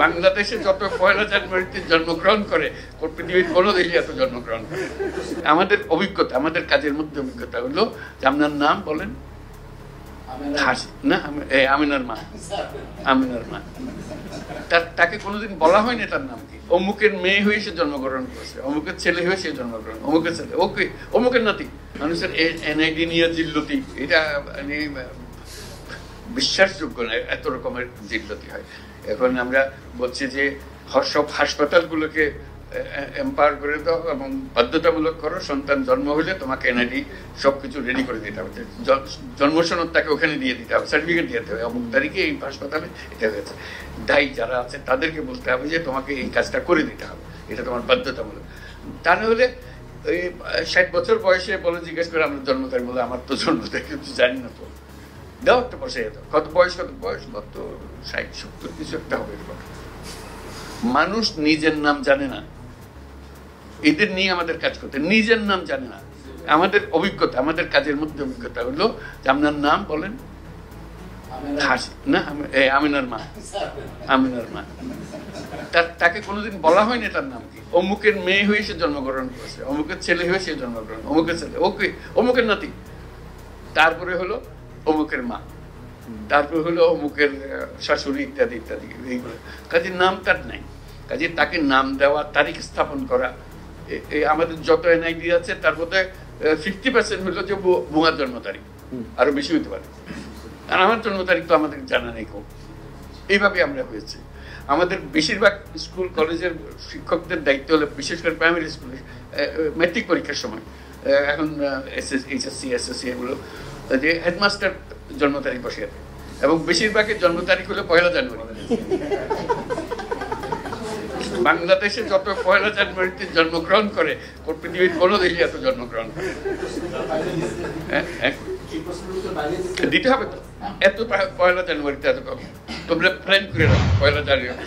বাংলাদেশে যত পয়লা জানুয়ারিতে জন্মগ্রহণ করে পৃথিবীর কোনো দেশে এত জন্মগ্রহণ করে। আমাদের অভিজ্ঞতা, আমাদের কাজের মধ্যে অভিজ্ঞতা হলো যে আপনার নাম বলেন না, আমিনার মা। আমিনার মা, তাকে কোনোদিন বলা হয়নি তার নাম কি। অমুকের মেয়ে হয়ে সে জন্মগ্রহণ করেছে, অমুকের ছেলে হয়ে সে জন্মগ্রহণ, অমুকের ছেলে, ওকে অমুকের নাতি। মানুষের এনআইডি নিয়ে জিল্লতি, এটা বিশ্বাসযোগ্য না, এত রকমের জিল্লতি হয়। এখন আমরা বলছি যে সব হাসপাতালগুলোকে এম্পাওয়ার করে দাও এবং বাধ্যতামূলক করো, সন্তান জন্ম হলে তোমাকে এনআইডি সবকিছু রেডি করে দিতে হবে, জন্ম সনদ তাকে ওখানে দিয়ে দিতে হবে, সার্টিফিকেট দিতে হবে, অমুক তারিখে এই হাসপাতালে এটা হয়েছে। দায়ী যারা আছে তাদেরকে বলতে হবে যে তোমাকে এই কাজটা করে দিতে হবে, এটা তোমার বাধ্যতামূলক। তা নাহলে ওই 60 বছর বয়সে বলে জিজ্ঞেস করে আমার জন্ম তারিখ, বলে আমার তো জন্ম তারিখ কিছু জানি না, তো দাও একটা বসে যেত, কত বয়স কত 60 70 কিছু একটা হবে। মানুষ নিজের নাম জানে না, এদের নিয়ে আমাদের কাজ করতে, নিজের নাম জানে না। আমাদের অভিজ্ঞতা, আমাদের কাজের মধ্যে অভিজ্ঞতা হলো যে আপনার নাম বলেন না, আমিনার মা। আমিনার মা, তাকে কোনোদিন বলা হয়নি তার নাম কি। অমুকের মেয়ে হয়ে সে জন্মগ্রহণ করেছে, অমুকের ছেলে হয়ে সে জন্মগ্রহণ, অমুকের ছেলে, ওকে অমুকের নাতি। তারপরে হলো অমুকের মা, তারপরে হলো অমুকের শাশুড়ি, ইত্যাদি ইত্যাদি। এইগুলো কাজের নাম তার নাই। কাজে তাকে নাম দেওয়া, তারিখ স্থাপন করা, আমাদের যত এনআইডি আছে তার মধ্যে 50% হলো যে ভুয়ার জন্ম তারিখ, আরো বেশি হতে পারে। আর আমার জন্ম তারিখ তো আমাদের জানা নেই খুব। এইভাবে আমরা হয়েছে। আমাদের বেশিরভাগ স্কুল কলেজের শিক্ষকদের দায়িত্ব হলো, বিশেষ করে প্রাইমারি স্কুলে ম্যাট্রিক পরীক্ষার সময়, এখন এইচএসসি এসএসসি এগুলো, যে হেডমাস্টার জন্ম তারিখ বসে আছে, এবং বেশিরভাগের জন্ম তারিখ হলো পয়লা জানুয়ারি। বাংলাদেশে যত পয়লা জানুয়ারিতে জন্মগ্রহণ করে পৃথিবীর কোনো দেশে এত জন্মগ্রহণ করে। দিতে হবে তো, এত পয়লা জানুয়ারিতে এত কম। তোমরা প্ল্যান করে রাখো পয়লা জানুয়ারি।